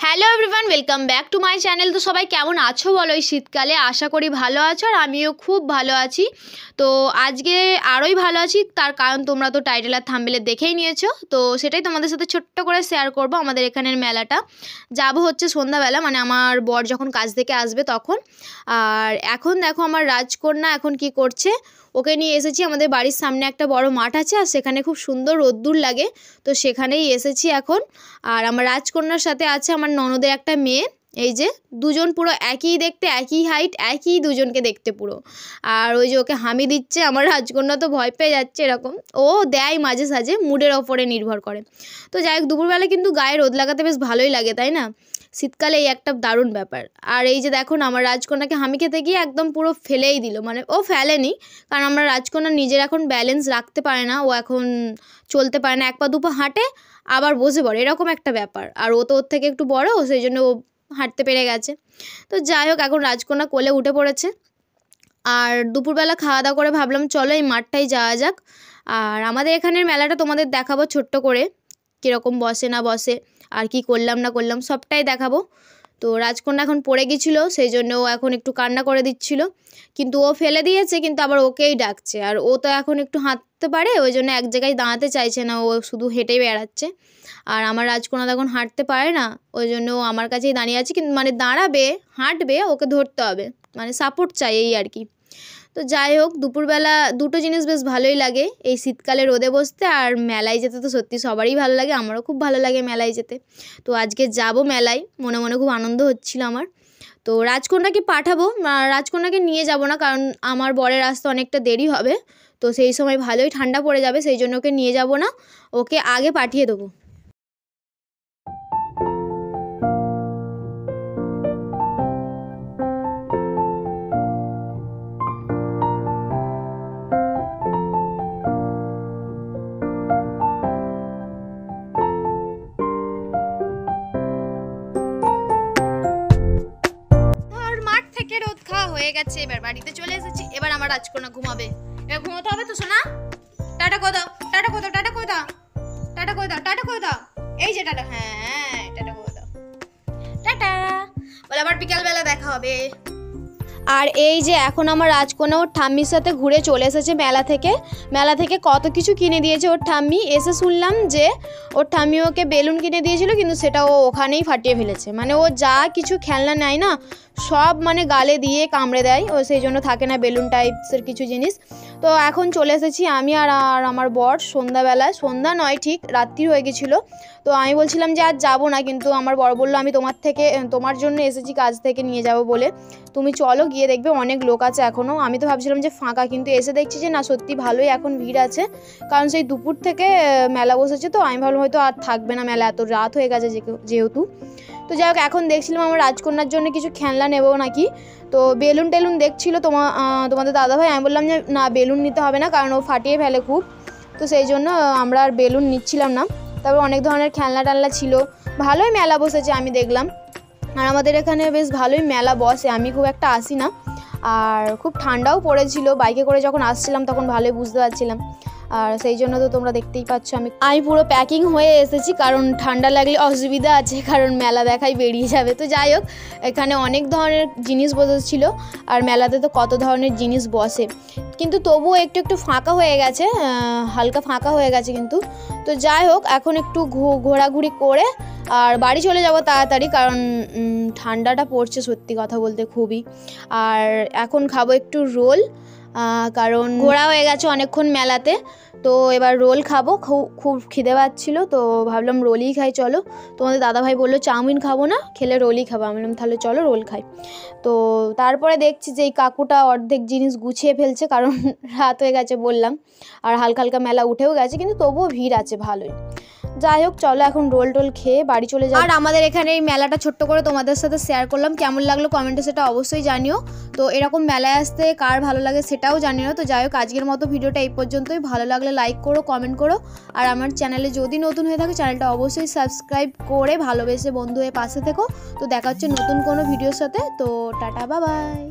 Hello everyone, welcome back to my channel. তো সবাই কেমন আছো বলো এই শীতকালে? আশা করি ভালো আছো, আর আমিও খুব ভালো আছি। তো আজকে আরোই ভালো আছি, তার কারণ তোমরা তো টাইটেল আর থাম্বনেলে দেখেই নিয়েছো। তো সেটাই তোমাদের সাথে ছোট্ট করে শেয়ার করব। আমাদের এখানের মেলাটা যাবো হচ্ছে সন্ধ্যাবেলা, মানে আমার বর যখন কাজ থেকে আসবে তখন। আর এখন দেখো আমার রাজকন্যা এখন কি করছে, ওকে নিয়ে এসেছি। আমাদের বাড়ির সামনে একটা বড় মাঠ আছে, আর সেখানে খুব সুন্দর রোদ্দুর লাগে, তো সেখানেই এসেছি এখন। আর আমার রাজকন্যার সাথে আছে আমার ননদের একটা মেয়ে। এই যে দুজন পুরো একই দেখতে, একই হাইট, একই দুজনকে দেখতে পুরো। আর ওই যে ওকে হামি দিচ্ছে আমার রাজকন্যা, তো ভয় পেয়ে যাচ্ছে এরকম। ও দেয় মাঝে সাঝে, মুডের ওপরে নির্ভর করে। তো যাই হোক, দুপুরবেলা কিন্তু গায়ে রোদ লাগাতে বেশ ভালোই লাগে, তাই না? শীতকালে এই একটা দারুণ ব্যাপার। আর এই যে দেখো না, আমার রাজকন্যাকে হামি খেতে গিয়ে একদম পুরো ফেলেই দিল। মানে ও ফেলেনি, কারণ আমার রাজকন্যা নিজের এখন ব্যালেন্স রাখতে পারে না, ও এখন চলতে পারে না, এক পা দুপা হাঁটে আবার বসে পড়ে, এরকম একটা ব্যাপার। আর ও তো ওর থেকে একটু বড়, সেই জন্য ও হাঁটতে পেরে গেছে। তো যাই হোক, এখন রাজকন্যা কোলে উঠে পড়েছে। আর দুপুরবেলা খাওয়া দাওয়া করে ভাবলাম চলো এই মাঠটাই যাওয়া যাক। আর আমাদের এখানের মেলাটা তোমাদের দেখাবো ছোট্ট করে, কীরকম বসে না বসে, আর কি করলাম না করলাম সবটাই দেখাবো। তো রাজকন্যা এখন পড়ে গেছিলো, সেই জন্য ও এখন একটু কান্না করে দিচ্ছিল, কিন্তু ও ফেলে দিয়েছে, কিন্তু আবার ওকেই ডাকছে। আর ও তো এখন একটু হাঁটতে পারে, ওই জন্য এক জায়গায় দাঁড়াতে চাইছে না, ও শুধু হেঁটেই বেড়াচ্ছে। আর আমার রাজকন্যা তখন হাঁটতে পারে না, ওই জন্য ও আমার কাছেই দাঁড়িয়ে আছে, কিন্তু মানে দাঁড়াবে হাঁটবে, ওকে ধরতে হবে, মানে সাপোর্ট চাই এই আর কি। তো যাই হোক, দুপুরবেলা দুটো জিনিস বেশ ভালোই লাগে, এই শীতকালে রোদে বসতে আর মেলায় যেতে। তো সত্যি সবারই ভালো লাগে, আমারও খুব ভালো লাগে মেলায় যেতে। তো আজকে যাব মেলায়, মনে মনে খুব আনন্দ হচ্ছিল আমার। তো রাজকন্যাকে পাঠাবো, রাজকন্যাকে নিয়ে যাব না, কারণ আমার বরের আসতে অনেকটা দেরি হবে। তো সেই সময় ভালোই ঠান্ডা পড়ে যাবে, সেই জন্য ওকে নিয়ে যাব না, ওকে আগে পাঠিয়ে দেবো। রোদ খাওয়া হয়ে গেছে, এবার বাড়িতে চলে এসেছি। এবার আমার রাজকন্যা ঘুমাবে, এবার ঘুমোতে হবে তো সোনা। টাটা করে দাও, টাটা করে দাও, টাটা করে দাও, টাটা করে দাও, টাটা করে দাও। এই যে টাটা, হ্যাঁ টাটা করে দাও, টাটা। বলে আবার বিকালবেলা দেখা হবে। আর এই যে এখন আমার রাজকন্যা ওর ঠাম্মির সাথে ঘুরে চলে এসেছে মেলা থেকে কত কিছু কিনে দিয়েছে ওর ঠাম্মি। এসে শুনলাম যে ওর ঠাম্মি ওকে বেলুন কিনে দিয়েছিল, কিন্তু সেটা ও ওখানেই ফাটিয়ে ফেলেছে। মানে ও যা কিছু খেলনা নেয় না, সব মানে গালে দিয়ে কামড়ে দেয়, ও সেই জন্য থাকে না বেলুন টাইপসের কিছু জিনিস। তো এখন চলে এসেছি আমি আর আমার বর সন্ধ্যাবেলায়, সন্ধ্যা নয় ঠিক রাত্রি হয়ে গেছিলো। তো আমি বলছিলাম যে আজ যাবো না, কিন্তু আমার বর বললো আমি তোমার জন্য এসেছি কাজ থেকে নিয়ে যাব বলে, তুমি চলো গিয়ে দেখবে অনেক লোক আছে এখনও। আমি তো ভাবছিলাম যে ফাঁকা, কিন্তু এসে দেখছি যে না সত্যি ভালোই এখন ভিড় আছে, কারণ সেই দুপুর থেকে মেলা বসেছে। তো আমি ভাবলাম হয়তো আর থাকবে না মেলা, এত রাত হয়ে গেছে যেহেতু। তো যাই হোক, এখন দেখছিলাম আমার রাজকন্যার জন্য কিছু খেলনা নেবো নাকি। তো বেলুন টেলুন দেখছিল তোমাদের দাদাভাই। আমি বললাম যে না বেলুন নিতে হবে না, কারণ ও ফাটিয়ে ফেলে খুব, তো সেই জন্য আমরা আর বেলুন নিচ্ছিলাম না। তারপর অনেক ধরনের খেলনা টালনা ছিল, ভালোই মেলা বসেছে আমি দেখলাম। আর আমাদের এখানে বেশ ভালোই মেলা বসে, আমি খুব একটা আসি না। আর খুব ঠান্ডাও পড়েছিল, বাইকে করে যখন আসছিলাম তখন ভালোই বুঝতে পারছিলাম। আর সেই জন্য তো তোমরা দেখতেই পাচ্ছ আমি পুরো প্যাকিং হয়ে এসেছি, কারণ ঠান্ডা লাগলে অসুবিধা আছে, কারণ মেলা দেখাই বেরিয়ে যাবে। তো যাই হোক, এখানে অনেক ধরনের জিনিস বসেছিল, আর মেলাতে তো কত ধরনের জিনিস বসে, কিন্তু তবুও একটু ফাঁকা হয়ে গেছে, হালকা ফাঁকা হয়ে গেছে কিন্তু। তো যাই হোক, এখন একটু ঘোরাঘুরি করে আর বাড়ি চলে যাব তাড়াতাড়ি, কারণ ঠান্ডাটা পড়ছে সত্যি কথা বলতে খুবই। আর এখন খাবো একটু রোল, কারণ ঘোরা হয়ে গেছে অনেকক্ষণ মেলাতে। তো এবার রোল খাবো, খুব খিদে পাচ্ছিলো, তো ভাবলাম রোলই খাই চলো। তোমাদের দাদাভাই বললো চাউমিন খাবো না, খেলে রোলই খাবো। আমি বললাম তাহলে চলো রোল খাই। তো তারপরে দেখছি যে এই কাকুটা অর্ধেক জিনিস গুছিয়ে ফেলছে, কারণ রাত হয়ে গেছে বললাম, আর হালকা হালকা মেলা উঠেও গেছে, কিন্তু তবুও ভিড় আছে ভালোই। যাই হোক, চলো এখন রোল টোল খেয়ে বাড়ি চলে যাই। আর আমাদের এখানে এই মেলাটা ছোট্ট করে তোমাদের সাথে শেয়ার করলাম, কেমন লাগলো কমেন্টে সেটা অবশ্যই জানিও। তো এরকম মেলায় আসতে কার ভালো লাগে সেটাও জানিও। তো যাই হোক, আজকের মতো ভিডিওটা এই পর্যন্তই। ভালো লাগলে লাইক করো, কমেন্ট করো, আর আমার চ্যানেলে যদি নতুন হয়ে থাকে চ্যানেলটা অবশ্যই সাবস্ক্রাইব করে ভালোবেসে বন্ধু হয়ে পাশে থেকো। তো দেখা হচ্ছে নতুন কোনো ভিডিওর সাথে। তো টাটা, বাই বাই।